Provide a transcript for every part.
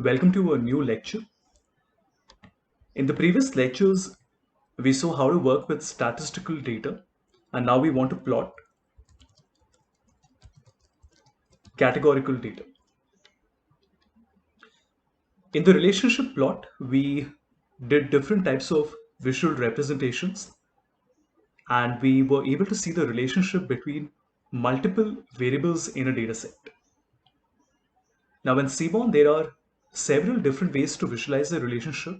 Welcome to a new lecture. In the previous lectures, we saw how to work with statistical data, and now we want to plot categorical data. In the relationship plot, we did different types of visual representations, and we were able to see the relationship between multiple variables in a data set. Now, in Seaborn, there are several different ways to visualize the relationship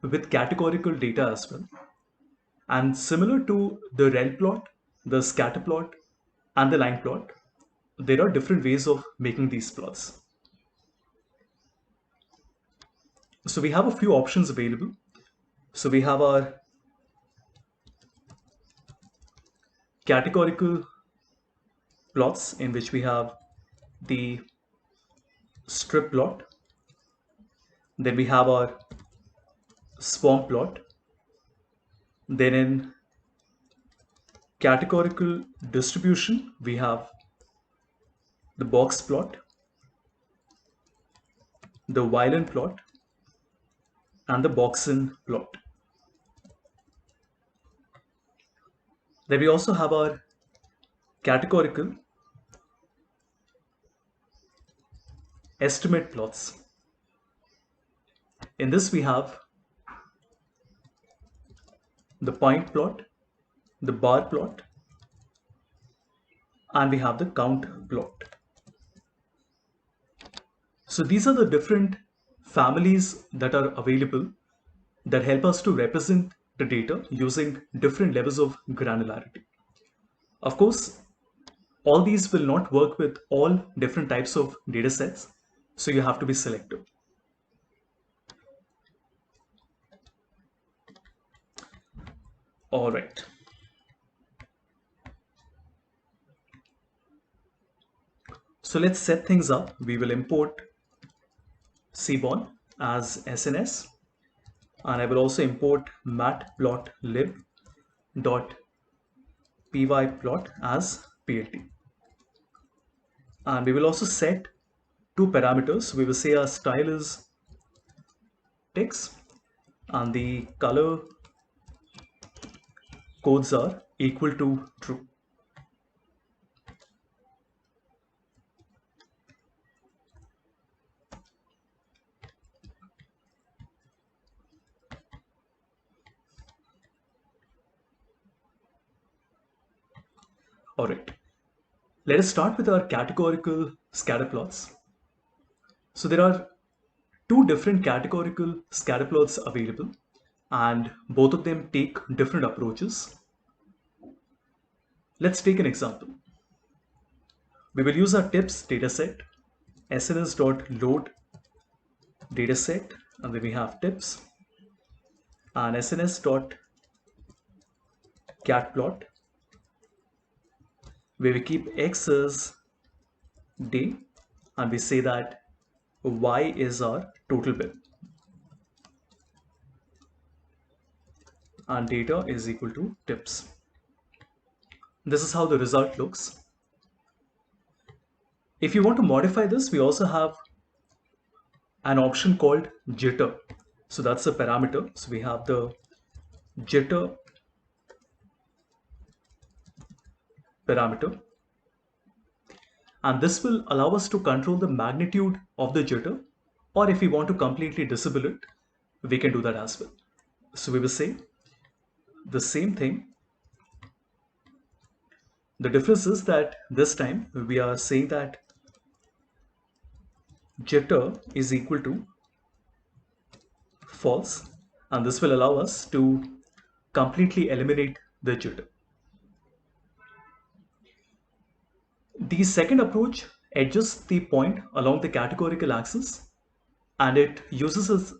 with categorical data as well. And similar to the rel plot, the scatter plot, and the line plot, there are different ways of making these plots. So we have a few options available. So we have our categorical plots in which we have the strip plot. Then we have our swarm plot. Then in categorical distribution, we have the box plot, the violin plot, and the boxin plot. Then we also have our categorical estimate plots. In this we have the point plot, the bar plot, and we have the count plot. So these are the different families that are available that help us to represent the data using different levels of granularity. Of course, all these will not work with all different types of data sets, so you have to be selective. All right. So let's set things up. We will import Seaborn as SNS, and I will also import matplotlib.pyplot as PLT. And we will also set two parameters. We will say our style is text and the color codes are equal to true. All right, let us start with our categorical scatter plots. So there are two different categorical scatter plots available, and both of them take different approaches. Let's take an example. We will use our tips dataset, sns.load dataset, and then we have tips, and sns.catplot, where we keep x as day, and we say that y is our total bill, and data is equal to tips. This is how the result looks. If you want to modify this, we also have an option called jitter. So that's a parameter. So we have the jitter parameter, and this will allow us to control the magnitude of the jitter, or if we want to completely disable it, we can do that as well. So we will say the same thing. The difference is that this time we are saying that jitter is equal to false, and this will allow us to completely eliminate the jitter. The second approach adjusts the point along the categorical axis, and it uses its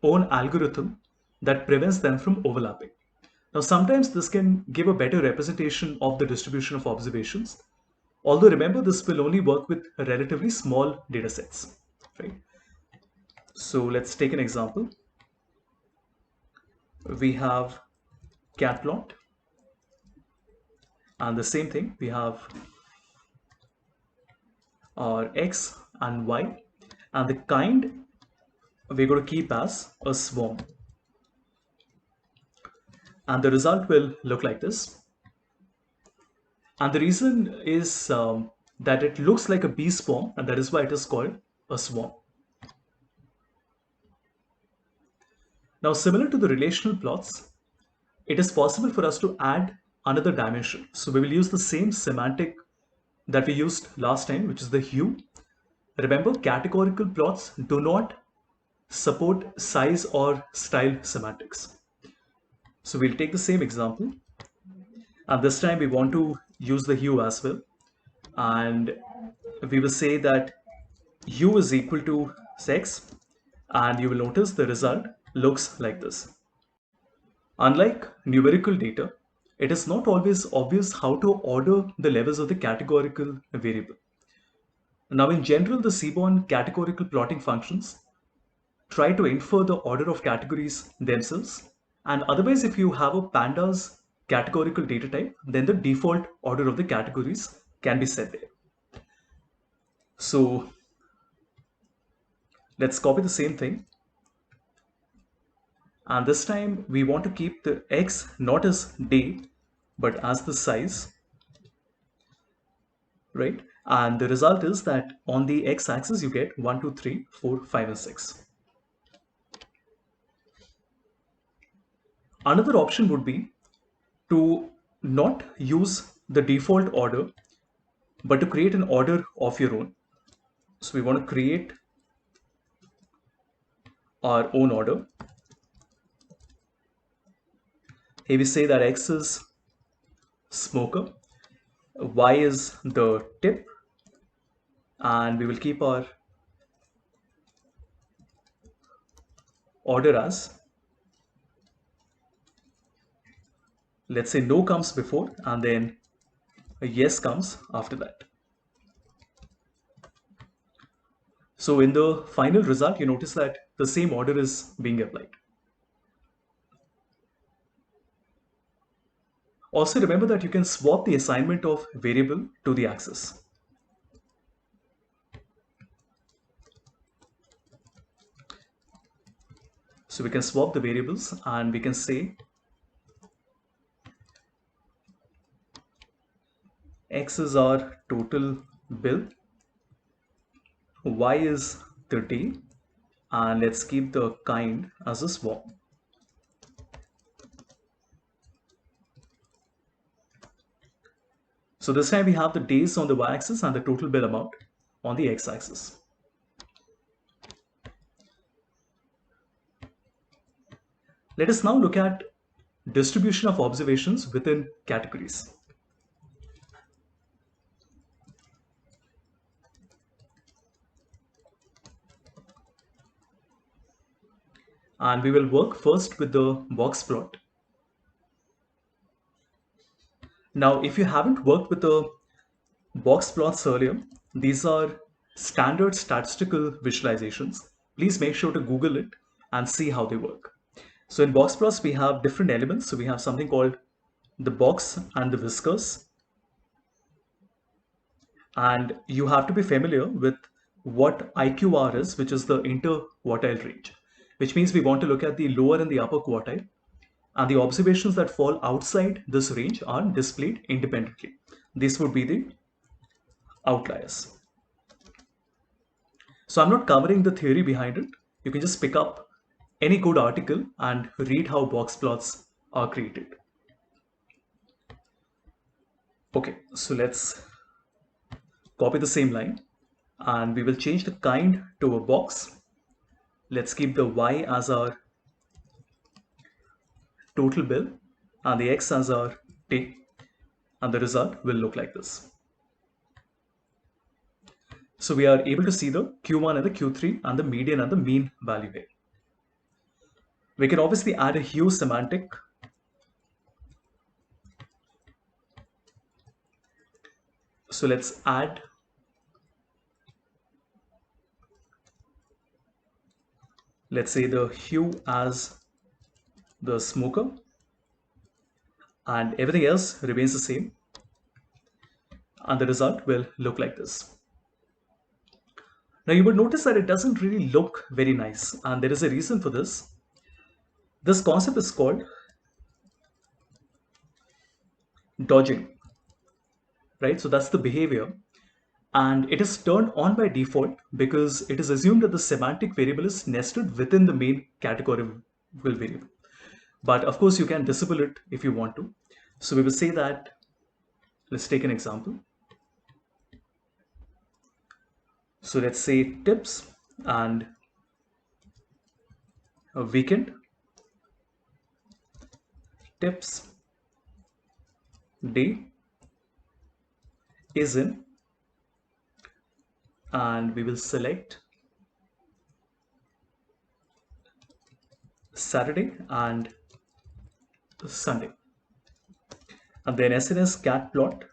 own algorithm that prevents them from overlapping. Now, sometimes this can give a better representation of the distribution of observations, although remember this will only work with relatively small data sets, right? So let's take an example. We have cat plot, and the same thing, we have our x and y, and the kind we're going to keep as a swarm. And the result will look like this. And the reason is that it looks like a bee swarm, and that is why it is called a swarm. Now, similar to the relational plots, it is possible for us to add another dimension. So we will use the same semantic that we used last time, which is the hue. Remember, categorical plots do not support size or style semantics. So we'll take the same example, and this time we want to use the hue as well. And we will say that hue is equal to sex, and you will notice the result looks like this. Unlike numerical data, it is not always obvious how to order the levels of the categorical variable. Now, in general, the Seaborn categorical plotting functions try to infer the order of categories themselves. And otherwise, if you have a pandas categorical data type, then the default order of the categories can be set there. So let's copy the same thing. And this time we want to keep the x not as day, but as the size, right? And the result is that on the x-axis you get 1, 2, 3, 4, 5, and 6. Another option would be to not use the default order, but to create an order of your own. So we want to create our own order. Here we say that x is smoker, y is the tip, and we will keep our order as, let's say no comes before and then a yes comes after that. So in the final result, you notice that the same order is being applied. Also remember that you can swap the assignment of variable to the axis. So we can swap the variables and we can say x is our total bill, y is the day, and let's keep the kind as a swap. So this time we have the days on the y-axis and the total bill amount on the x-axis. Let us now look at distribution of observations within categories. And we will work first with the box plot. Now, if you haven't worked with the box plots earlier, these are standard statistical visualizations. Please make sure to Google it and see how they work. So in box plots, we have different elements. So we have something called the box and the whiskers. And you have to be familiar with what IQR is, which is the interquartile range, which means we want to look at the lower and the upper quartile. And the observations that fall outside this range are displayed independently. These would be the outliers. So I'm not covering the theory behind it. You can just pick up any good article and read how box plots are created. Okay, so let's copy the same line and we will change the kind to a box. Let's keep the y as our total bill and the x as our day, and the result will look like this. So we are able to see the Q1 and the Q3 and the median and the mean value here. We can obviously add a hue semantic. So let's add let's say the hue as the smoker, and everything else remains the same, and the result will look like this. Now you would notice that it doesn't really look very nice, and there is a reason for this. This concept is called dodging, right? So that's the behavior, and it is turned on by default because it is assumed that the semantic variable is nested within the main categorical variable. But of course, you can disable it if you want to. So we will say that, let's take an example. So let's say tips and a weekend, tips day is in, and we will select Saturday and Sunday. And then SNS cat plot,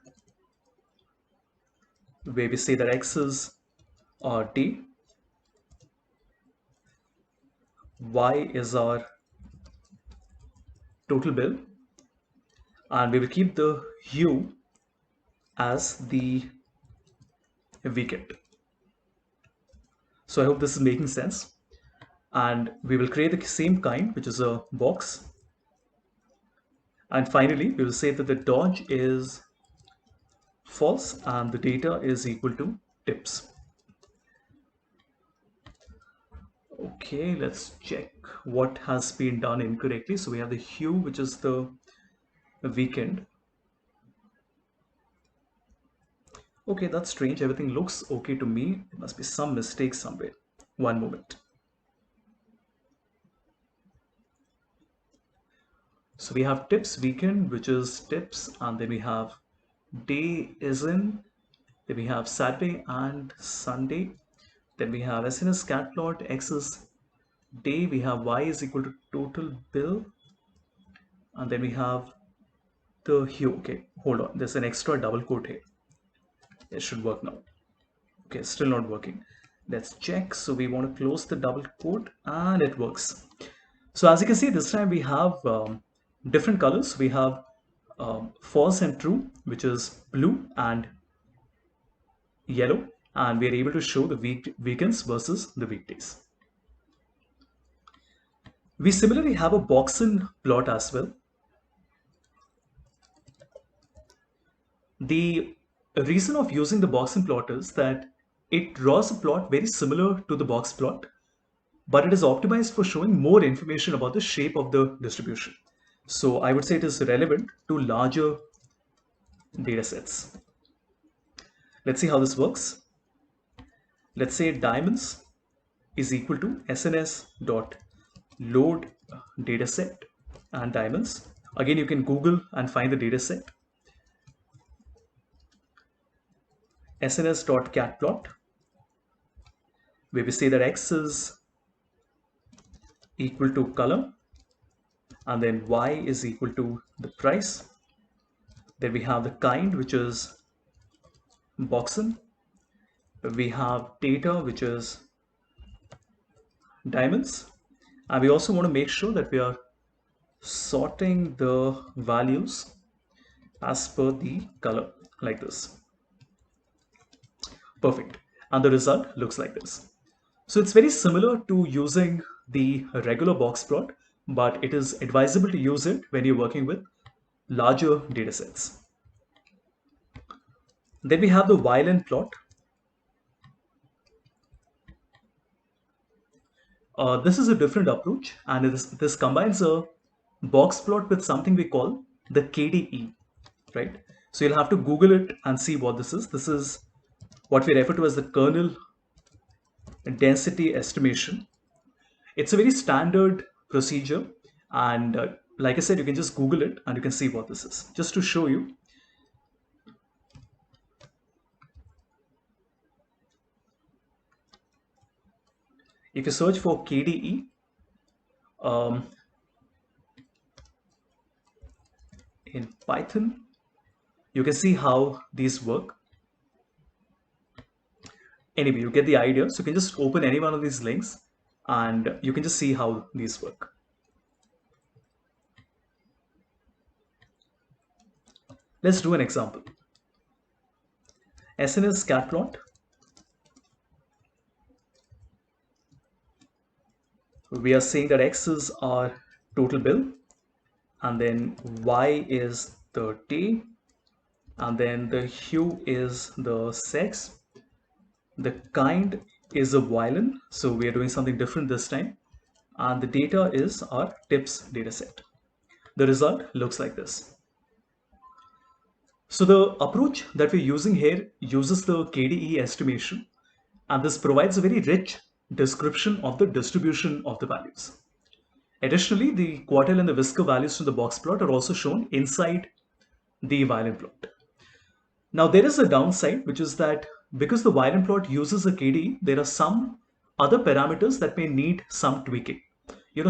where we say that X is our day, Y is our total bill, and we will keep the hue as the weekend. So I hope this is making sense. And we will create the same kind, which is a box. And finally, we will say that the dodge is false and the data is equal to tips. Okay, let's check what has been done incorrectly. So we have the hue, which is the weekend. Okay, that's strange. Everything looks okay to me. There must be some mistake somewhere. One moment. So we have tips weekend, which is tips, and then we have day is in, then we have Saturday and Sunday, then we have SNS cat plot, X is day, we have Y is equal to total bill, and then we have the hue. Okay, hold on, there's an extra double quote here. It should work now. Okay, still not working. Let's check. So we want to close the double quote and it works. So as you can see, this time we have different colors. We have false and true, which is blue and yellow, and we are able to show the weekends versus the weekdays. We similarly have a Boxen plot as well. The reason of using the Boxen plot is that it draws a plot very similar to the box plot, but it is optimized for showing more information about the shape of the distribution. So I would say it is relevant to larger data sets. Let's see how this works. Let's say diamonds is equal to SNS dot load dataset and diamonds. Again, you can Google and find the dataset. SNS dot cat plot, where we say that X is equal to color, and then Y is equal to the price. Then we have the kind, which is Boxen. We have data, which is diamonds, and we also want to make sure that we are sorting the values as per the color like this. Perfect. And the result looks like this. So it's very similar to using the regular box plot, but it is advisable to use it when you're working with larger data sets. Then we have the violin plot. This is a different approach, and this combines a box plot with something we call the KDE, right? So you'll have to Google it and see what this is. This is what we refer to as the kernel density estimation. It's a very standard procedure, and like I said, you can just Google it and you can see what this is. Just to show you, if you search for KDE in Python, you can see how these work. Anyway, you get the idea. So you can just open any one of these links and you can just see how these work. Let's do an example. SNS cat plot. we are saying that X is our total bill, and then Y is the day, and then the hue is the sex, the kind is a violin, so we are doing something different this time, and the data is our tips dataset. The result looks like this. So the approach that we're using here uses the KDE estimation, and this provides a very rich description of the distribution of the values. Additionally, the quartile and the whisker values from the box plot are also shown inside the violin plot. Now there is a downside, which is that because the violin plot uses a KDE, there are some other parameters that may need some tweaking.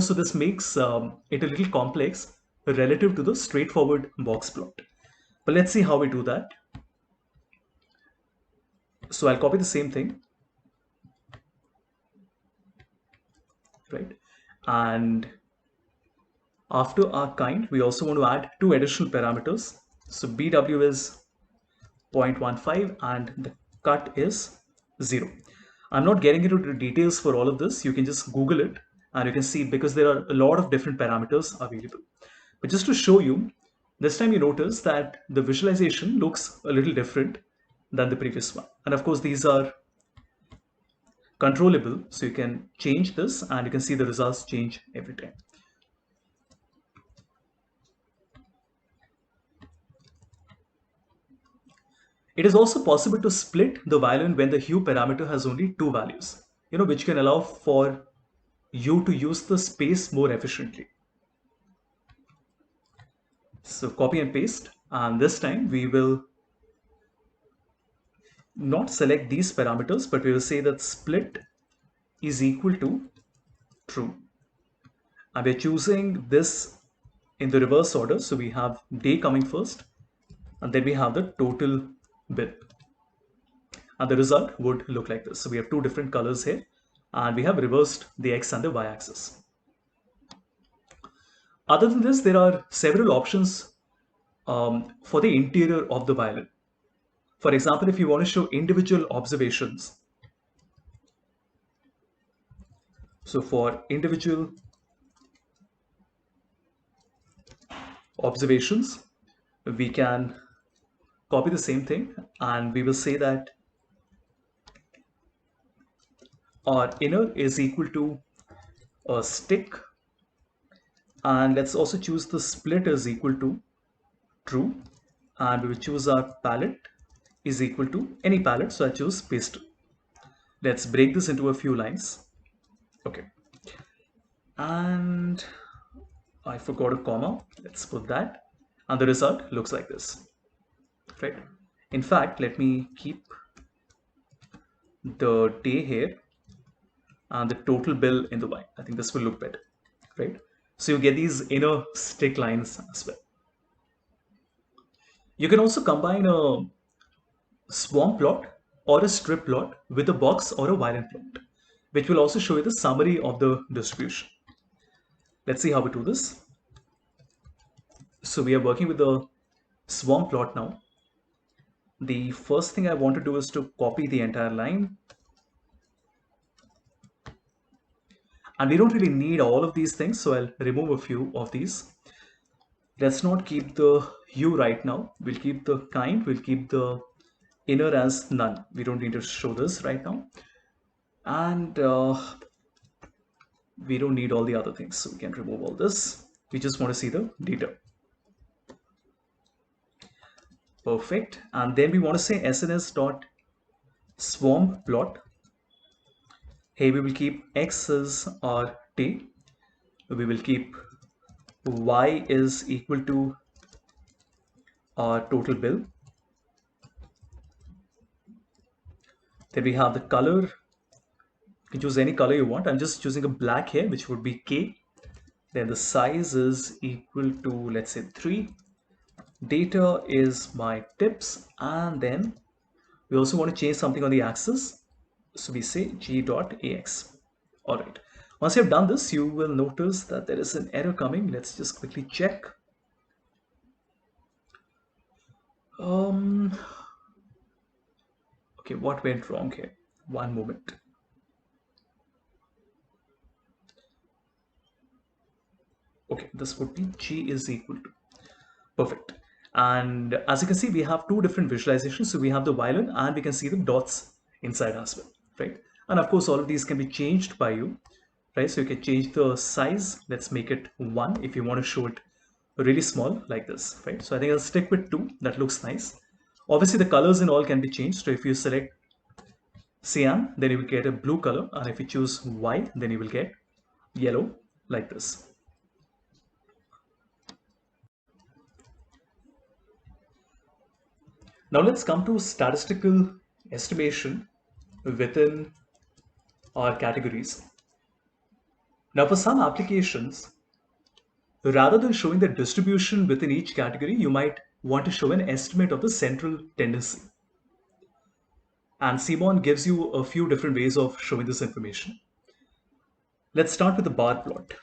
So this makes it a little complex relative to the straightforward box plot. But let's see how we do that. So I'll copy the same thing, right? And after our kind, we also want to add two additional parameters. So BW is 0.15 and the cut is 0. I'm not getting into the details for all of this. You can just Google it and you can see, because there are a lot of different parameters available. But just to show you, this time you notice that the visualization looks a little different than the previous one. And of course, these are controllable, so you can change this and you can see the results change every time. It is also possible to split the violin when the hue parameter has only two values, which can allow for you to use the space more efficiently. So copy and paste, and this time we will not select these parameters, but we will say that split is equal to true. And we're choosing this in the reverse order. So we have day coming first, and then we have the total bill. And the result would look like this. So we have two different colors here, and we have reversed the X and the Y axis. Other than this, there are several options for the interior of the violin. For example, if you want to show individual observations, so for individual observations, we can copy the same thing and we will say that our inner is equal to a stick, and let's also choose the split is equal to true, and we will choose our palette is equal to any palette, so I choose pastel. Let's break this into a few lines. Okay, and I forgot a comma. Let's put that, and the result looks like this, right? In fact, let me keep the day here and the total bill in the Y. I think this will look better, right? So you get these inner stick lines as well. You can also combine a swarm plot or a strip plot with a box or a violin plot, which will also show you the summary of the distribution. Let's see how we do this. So we are working with the swarm plot now. The first thing I want to do is to copy the entire line. And we don't really need all of these things, so I'll remove a few of these. Let's not keep the hue right now. We'll keep the kind, we'll keep the inner as none. We don't need to show this right now. And we don't need all the other things, so we can remove all this. We just want to see the data. Perfect. And then we want to say SNS dot swarm plot. Here we will keep X as our t. We will keep Y is equal to our total bill. Then we have the color. You can choose any color you want. I'm just choosing a black here, which would be K. Then the size is equal to, let's say, 3. Data is my tips, and then we also want to change something on the axis. So we say g.ax. All right. Once you have done this, you will notice that there is an error coming. Let's just quickly check. Okay, what went wrong here? One moment. Okay, this would be G is equal to. Perfect. And as you can see, we have two different visualizations. So we have the violin and we can see the dots inside as well, right? And of course, all of these can be changed by you, right? So you can change the size. Let's make it 1 if you want to show it really small like this, right? So I think I'll stick with 2. That looks nice. Obviously, the colors in all can be changed. So if you select cyan, then you will get a blue color. And if you choose Y, then you will get yellow like this. Now let's come to statistical estimation within our categories. Now for some applications, rather than showing the distribution within each category, you might want to show an estimate of the central tendency. And Simon gives you a few different ways of showing this information. Let's start with the bar plot.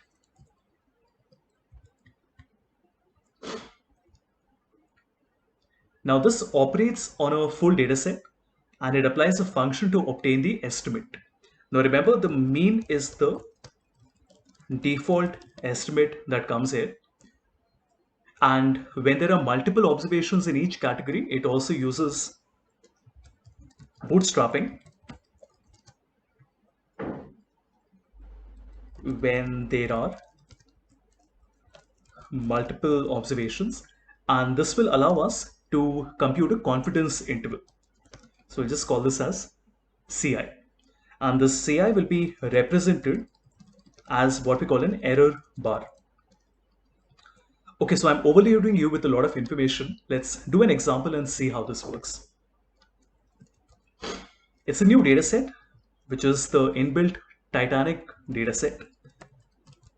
Now this operates on a full data set and it applies a function to obtain the estimate. Now remember, the mean is the default estimate that comes here. And when there are multiple observations in each category, it also uses bootstrapping when there are multiple observations, and this will allow us to compute a confidence interval. So we'll just call this as CI, and this CI will be represented as what we call an error bar. Okay, so I'm overloading you with a lot of information. Let's do an example and see how this works. It's a new data set, which is the inbuilt Titanic data set.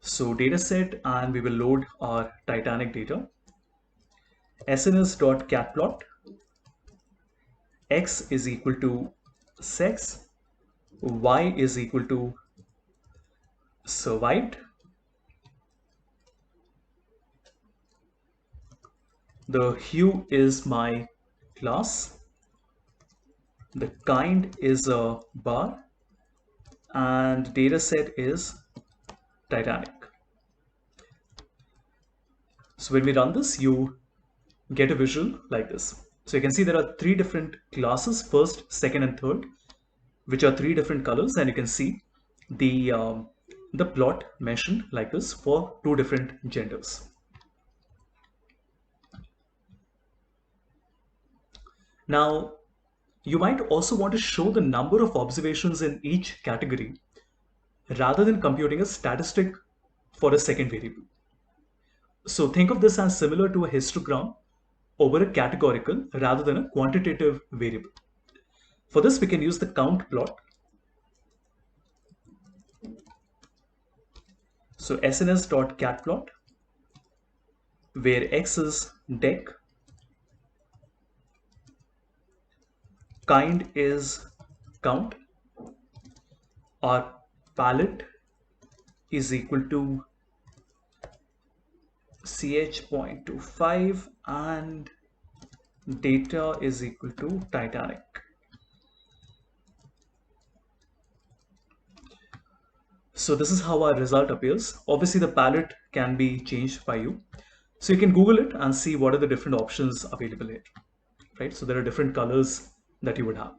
So data set, and we will load our Titanic data. sns.catplot, x is equal to sex, y is equal to survived, the hue is my class, the kind is a bar, and data set is Titanic. So when we run this, you get a visual like this. So you can see there are 3 different classes, first, second, and third, which are 3 different colors, and you can see the plot mentioned like this for 2 different genders. Now, you might also want to show the number of observations in each category rather than computing a statistic for a second variable. So think of this as similar to a histogram over a categorical rather than a quantitative variable. For this, we can use the count plot. So sns.catplot, where x is dec, kind is count, our palette is equal to ch.25, and data is equal to Titanic. So this is how our result appears. Obviously the palette can be changed by you. So you can Google it and see what are the different options available here, right? So there are different colors that you would have.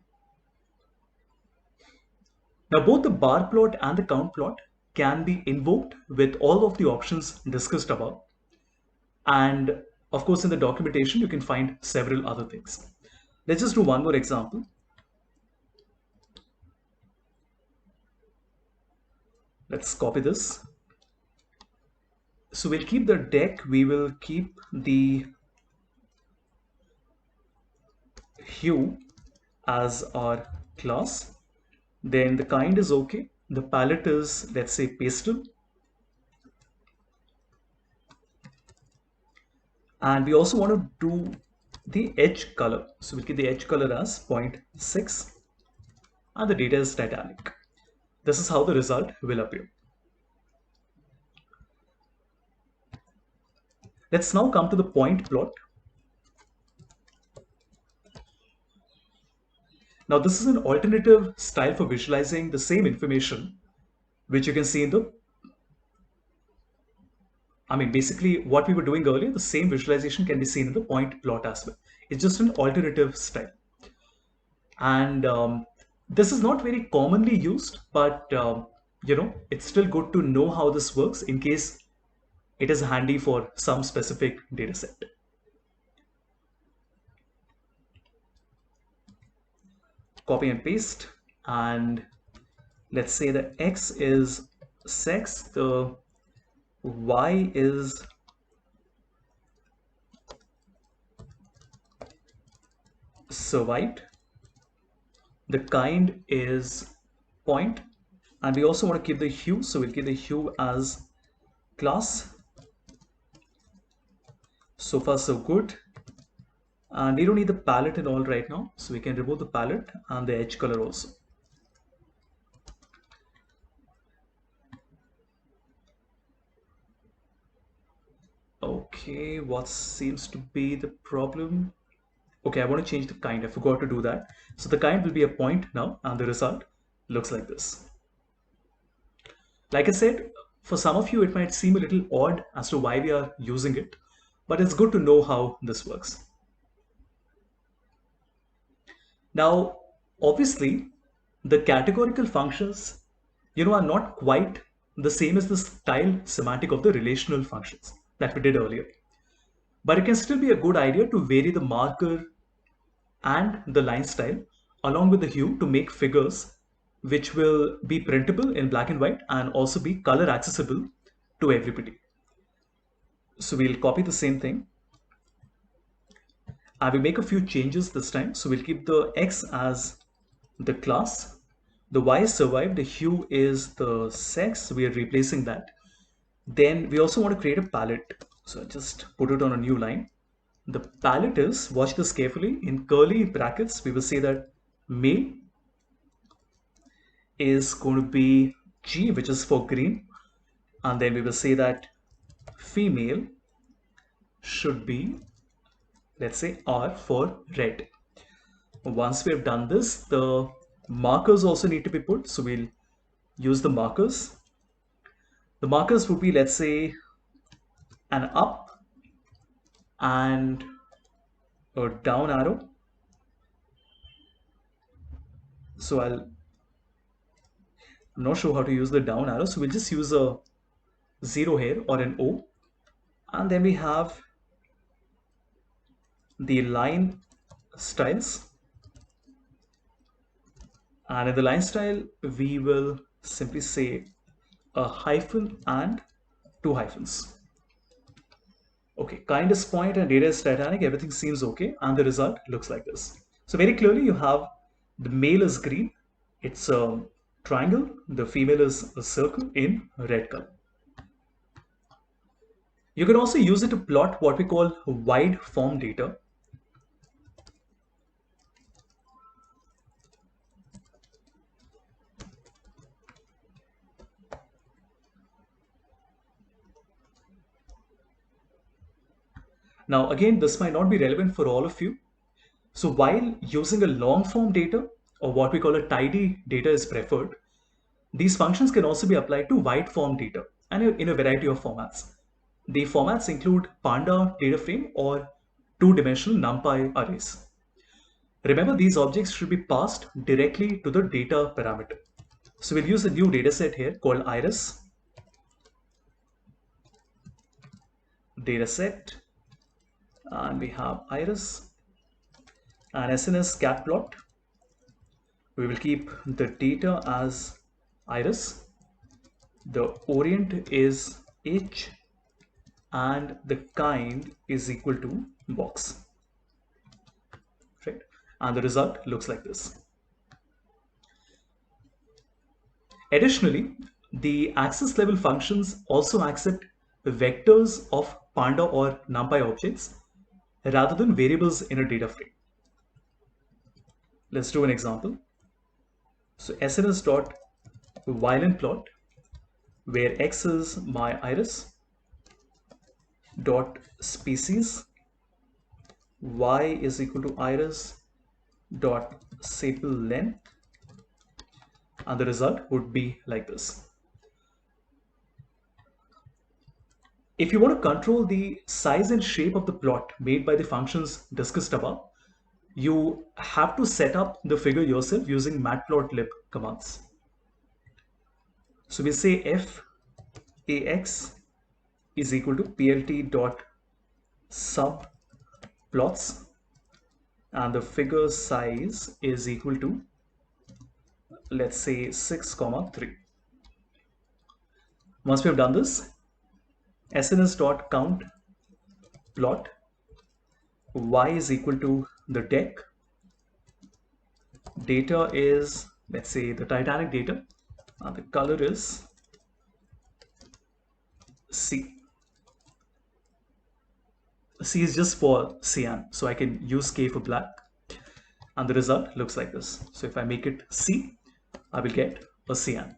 Now both the bar plot and the count plot can be invoked with all of the options discussed above. And of course, in the documentation, you can find several other things. Let's just do one more example. Let's copy this. So we'll keep the dec, we will keep the hue as our class. Then the kind is okay. The palette is, let's say, pastel. And we also want to do the edge color. So we'll keep the edge color as 0.6 and the data is Titanic. This is how the result will appear. Let's now come to the point plot. Now this is an alternative style for visualizing the same information, which you can see in the I mean, basically what we were doing earlier, the same visualization can be seen in the point plot as well. It's just an alternative style. And this is not very commonly used, but it's still good to know how this works in case it is handy for some specific data set. Copy and paste, and let's say the x is sex, the y is survived, the kind is point, and we also want to keep the hue, so we'll keep the hue as class. So far so good. And we don't need the palette and all right now, so we can remove the palette and the edge color also. Okay, what seems to be the problem? Okay, I want to change the kind. I forgot to do that. So the kind will be a point now, and the result looks like this. Like I said, for some of you, it might seem a little odd as to why we are using it, but it's good to know how this works. Now, obviously, the categorical functions, are not quite the same as the style semantic of the relational functions that we did earlier. But it can still be a good idea to vary the marker and the line style along with the hue to make figures which will be printable in black and white and also be color accessible to everybody. So we'll copy the same thing. I will make a few changes this time. So we'll keep the X as the class. The Y survived, the hue is the sex. We are replacing that. Then we also want to create a palette. So just put it on a new line. The palette is, watch this carefully, in curly brackets, we will say that male is going to be G, which is for green. And then we will say that female should be, let's say, R for red. Once we have done this, the markers also need to be put. So we'll use the markers. The markers would be, let's say, an up and a down arrow. So I'm not sure how to use the down arrow. So we'll just use a 0 here or an O. And then we have the line styles. And in the line style, we will simply say a hyphen and two hyphens. Okay, kind is point and data is Titanic. Everything seems okay. And the result looks like this. So very clearly you have the male is green. It's a triangle. The female is a circle in red color. You can also use it to plot what we call wide form data. Now again, this might not be relevant for all of you. So while using a long form data or what we call a tidy data is preferred, these functions can also be applied to wide form data and in a variety of formats. The formats include Panda data frame or two-dimensional NumPy arrays. Remember, these objects should be passed directly to the data parameter. So we'll use a new data set here called iris dataset, and we have iris and SNS cat plot. We will keep the data as iris, the orient is h, and the kind is equal to box, right? And the result looks like this. Additionally, the access level functions also accept vectors of Panda or NumPy objects rather than variables in a data frame. Let's do an example. So SNS dot violin plot, where x is my iris, dot species, y is equal to iris dot sepal length, and the result would be like this. If you want to control the size and shape of the plot made by the functions discussed above, you have to set up the figure yourself using matplotlib commands. So we say f ax is equal to plt dot sub plots, and the figure size is equal to, let's say, 6 comma 3. Once we have done this, sns dot count plot y is equal to the deck. Data is, let's say, the Titanic data, and the color is C. C is just for cyan, so I can use K for black, and the result looks like this. So if I make it C, I will get a cyan.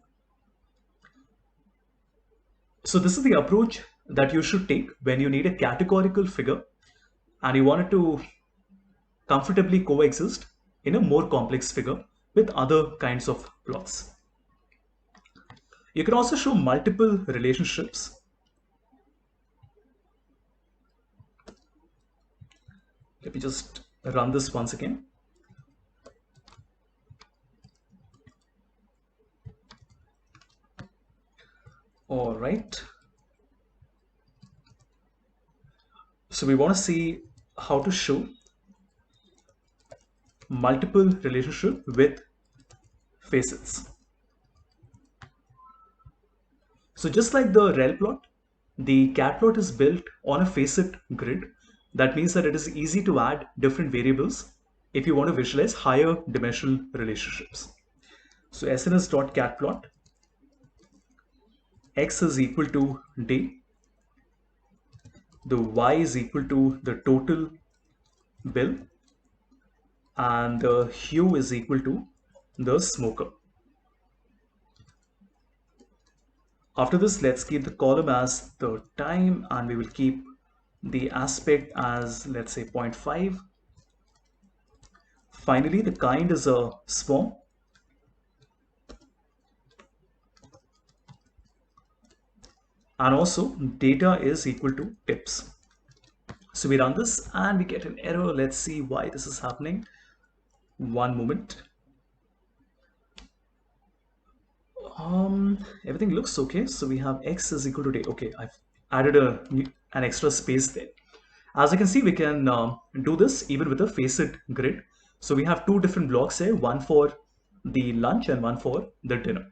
So this is the approach that you should take when you need a categorical figure and you want it to comfortably coexist in a more complex figure with other kinds of plots. You can also show multiple relationships. Let me just run this once again. All right. So we want to see how to show multiple relationship with facets. So just like the rel plot, the cat plot is built on a facet grid. That means that it is easy to add different variables if you want to visualize higher dimensional relationships. So sns.catplot, x is equal to day, the y is equal to the total bill, and the hue is equal to the smoker. After this, let's keep the column as the time, and we will keep the aspect as, let's say, 0.5. Finally, the kind is a swarm. And also data is equal to tips. So we run this and we get an error. Let's see why this is happening. One moment. Everything looks okay. So we have x is equal to day. Okay, I've added an extra space there. As you can see, we can do this even with a facet grid. So we have two different blocks here, one for the lunch and one for the dinner.